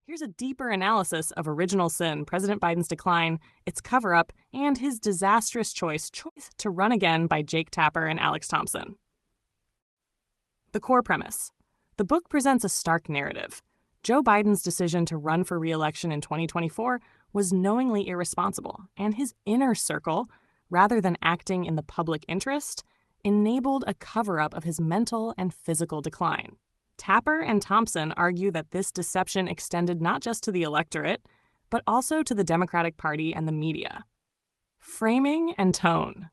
Here's a deeper analysis of Original Sin, President Biden's decline, its cover-up, and his disastrous choice to run again by Jake Tapper and Alex Thompson. The core premise. The book presents a stark narrative. Joe Biden's decision to run for re-election in 2024 was knowingly irresponsible, and his inner circle, rather than acting in the public interest, enabled a cover-up of his mental and physical decline. Tapper and Thompson argue that this deception extended not just to the electorate, but also to the Democratic Party and the media. Framing and tone.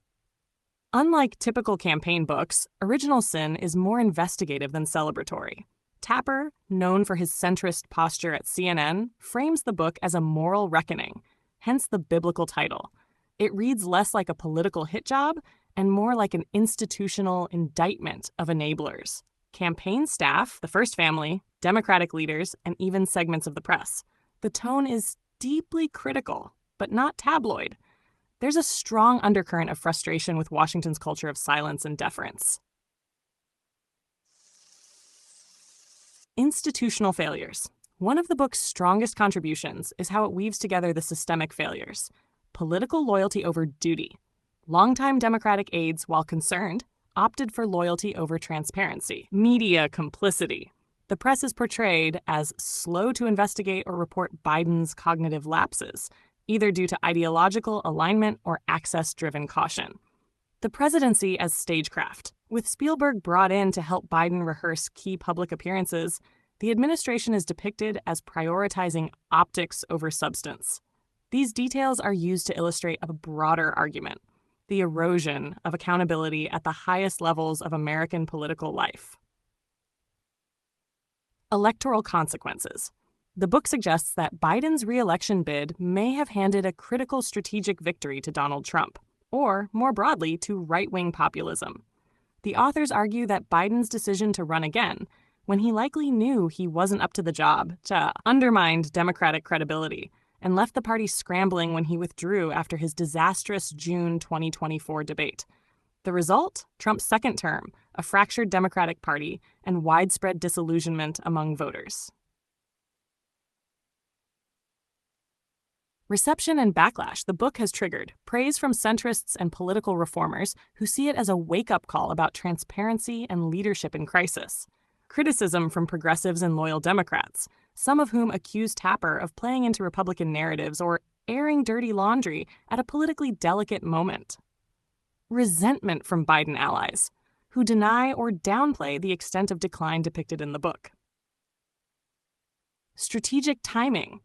Unlike typical campaign books, Original Sin is more investigative than celebratory. Tapper, known for his centrist posture at CNN, frames the book as a moral reckoning, hence the biblical title. It reads less like a political hit job and more like an institutional indictment of enablers. Campaign staff, the First Family, Democratic leaders, and even segments of the press. The tone is deeply critical, but not tabloid. There's a strong undercurrent of frustration with Washington's culture of silence and deference. Institutional failures. One of the book's strongest contributions is how it weaves together the systemic failures. Political loyalty over duty. Longtime Democratic aides, while concerned, opted for loyalty over transparency. Media complicity. The press is portrayed as slow to investigate or report Biden's cognitive lapses, either due to ideological alignment or access-driven caution. The presidency as stagecraft. With Spielberg brought in to help Biden rehearse key public appearances, the administration is depicted as prioritizing optics over substance. These details are used to illustrate a broader argument: the erosion of accountability at the highest levels of American political life. Electoral consequences. The book suggests that Biden's re-election bid may have handed a critical strategic victory to Donald Trump, or, more broadly, to right-wing populism. The authors argue that Biden's decision to run again, when he likely knew he wasn't up to the job, undermined Democratic credibility, and left the party scrambling when he withdrew after his disastrous June 2024 debate. The result? Trump's second term, a fractured Democratic Party, and widespread disillusionment among voters. Reception and backlash the book has triggered praise from centrists and political reformers who see it as a wake-up call about transparency and leadership in crisis. Criticism from progressives and loyal Democrats, some of whom accuse Tapper of playing into Republican narratives or airing dirty laundry at a politically delicate moment. Resentment from Biden allies, who deny or downplay the extent of decline depicted in the book. Strategic timing.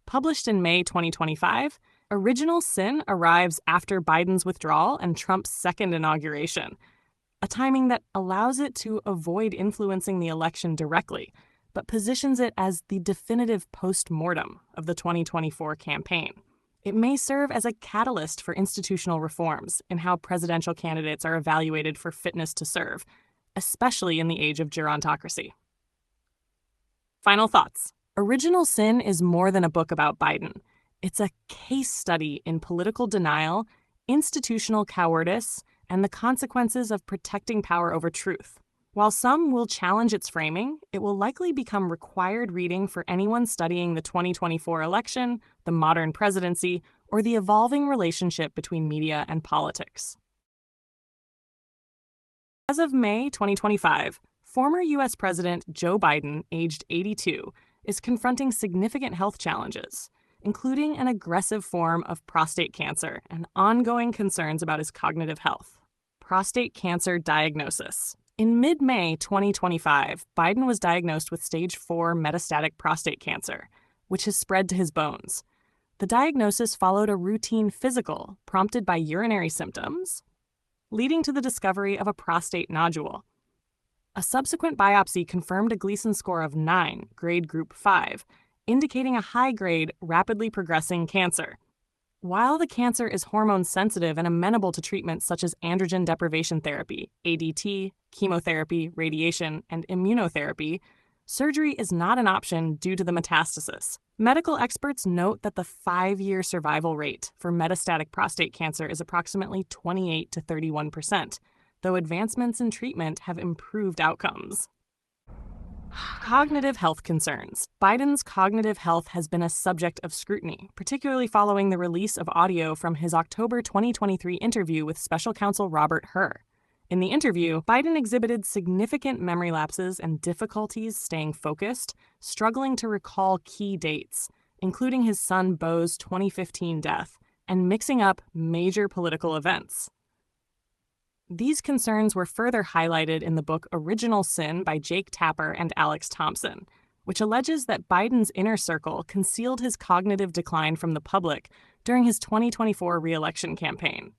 Published in May 2025, Original Sin arrives after Biden's withdrawal and Trump's second inauguration, a timing that allows it to avoid influencing the election directly, but positions it as the definitive post-mortem of the 2024 campaign. It may serve as a catalyst for institutional reforms in how presidential candidates are evaluated for fitness to serve, especially in the age of gerontocracy. Final thoughts. Original Sin is more than a book about Biden. It's a case study in political denial, institutional cowardice, and the consequences of protecting power over truth. While some will challenge its framing, it will likely become required reading for anyone studying the 2024 election, the modern presidency, or the evolving relationship between media and politics. As of May 2025, former U.S. President Joe Biden, aged 82, is confronting significant health challenges, including an aggressive form of prostate cancer and ongoing concerns about his cognitive health. Prostate cancer diagnosis. In mid-May 2025, Biden was diagnosed with stage 4 metastatic prostate cancer, which has spread to his bones. The diagnosis followed a routine physical prompted by urinary symptoms, leading to the discovery of a prostate nodule. A subsequent biopsy confirmed a Gleason score of 9, grade group 5, indicating a high-grade, rapidly progressing cancer. While the cancer is hormone-sensitive and amenable to treatments such as androgen deprivation therapy, ADT, chemotherapy, radiation, and immunotherapy, surgery is not an option due to the metastasis. Medical experts note that the 5-year survival rate for metastatic prostate cancer is approximately 28 to 31%, though advancements in treatment have improved outcomes. Cognitive health concerns. Biden's cognitive health has been a subject of scrutiny, particularly following the release of audio from his October 2023 interview with special counsel Robert Hur. In the interview, Biden exhibited significant memory lapses and difficulties staying focused, struggling to recall key dates, including his son Beau's 2015 death, and mixing up major political events. These concerns were further highlighted in the book Original Sin by Jake Tapper and Alex Thompson, which alleges that Biden's inner circle concealed his cognitive decline from the public during his 2024 re-election campaign.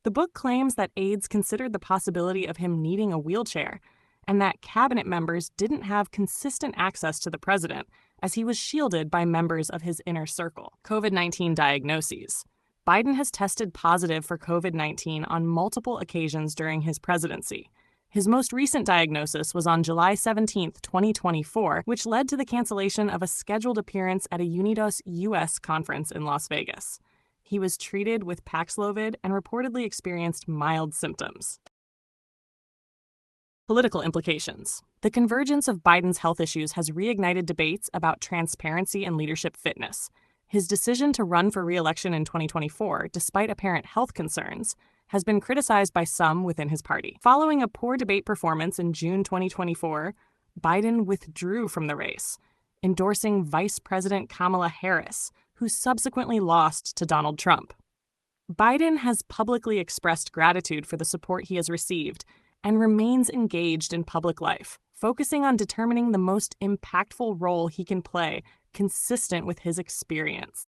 The book claims that aides considered the possibility of him needing a wheelchair, and that cabinet members didn't have consistent access to the president, as he was shielded by members of his inner circle. COVID-19 diagnoses. Biden has tested positive for COVID-19 on multiple occasions during his presidency. His most recent diagnosis was on July 17, 2024, which led to the cancellation of a scheduled appearance at a Unidos US conference in Las Vegas. He was treated with Paxlovid and reportedly experienced mild symptoms. Political implications. The convergence of Biden's health issues has reignited debates about transparency and leadership fitness. His decision to run for re-election in 2024, despite apparent health concerns, has been criticized by some within his party. Following a poor debate performance in June 2024, Biden withdrew from the race, endorsing Vice President Kamala Harris, who subsequently lost to Donald Trump. Biden has publicly expressed gratitude for the support he has received and remains engaged in public life, focusing on determining the most impactful role he can play consistent with his experience.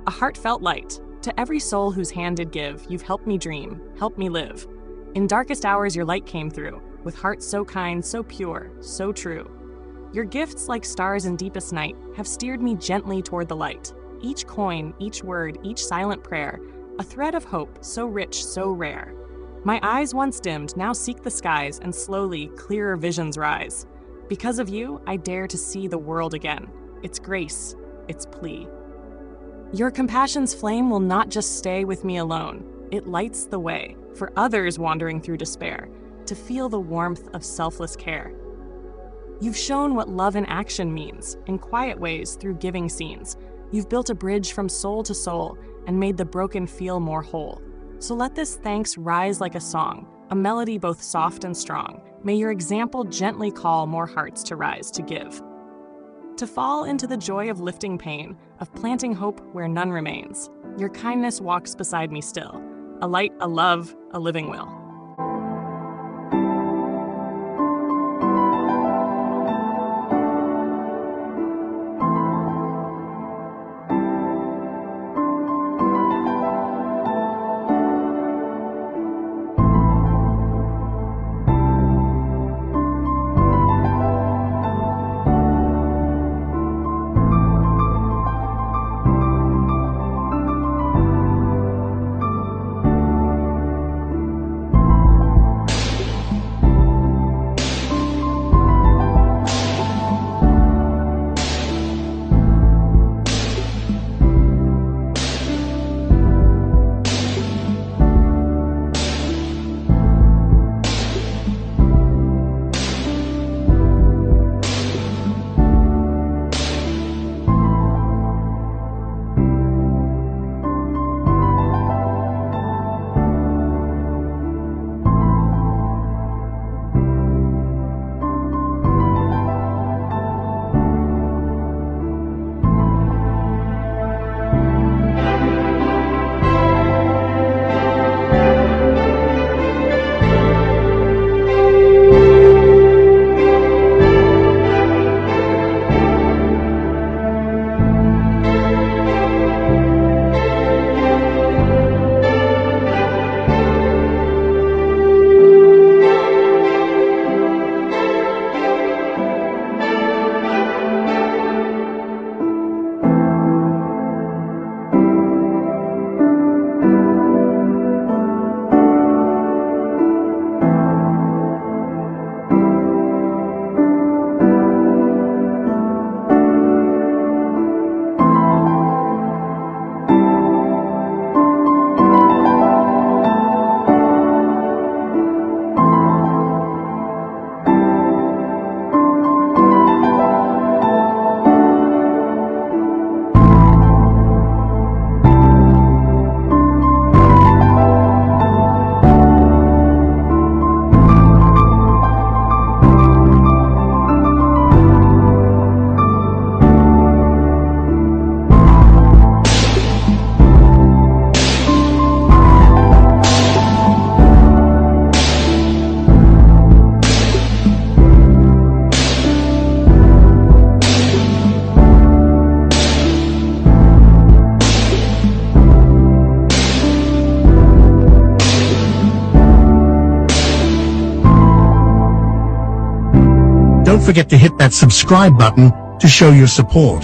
A heartfelt light. To every soul whose hand did give, you've helped me dream, helped me live. In darkest hours your light came through, with hearts so kind, so pure, so true. Your gifts, like stars in deepest night, have steered me gently toward the light. Each coin, each word, each silent prayer, a thread of hope so rich, so rare. My eyes once dimmed now seek the skies, and slowly clearer visions rise. Because of you, I dare to see the world again. Its grace, its plea. Your compassion's flame will not just stay with me alone. It lights the way for others wandering through despair to feel the warmth of selfless care. You've shown what love in action means, in quiet ways through giving scenes. You've built a bridge from soul to soul and made the broken feel more whole. So let this thanks rise like a song, a melody both soft and strong. May your example gently call more hearts to rise to give. To fall into the joy of lifting pain, of planting hope where none remains. Your kindness walks beside me still, a light, a love, a living will. forget to hit that subscribe button to show your support.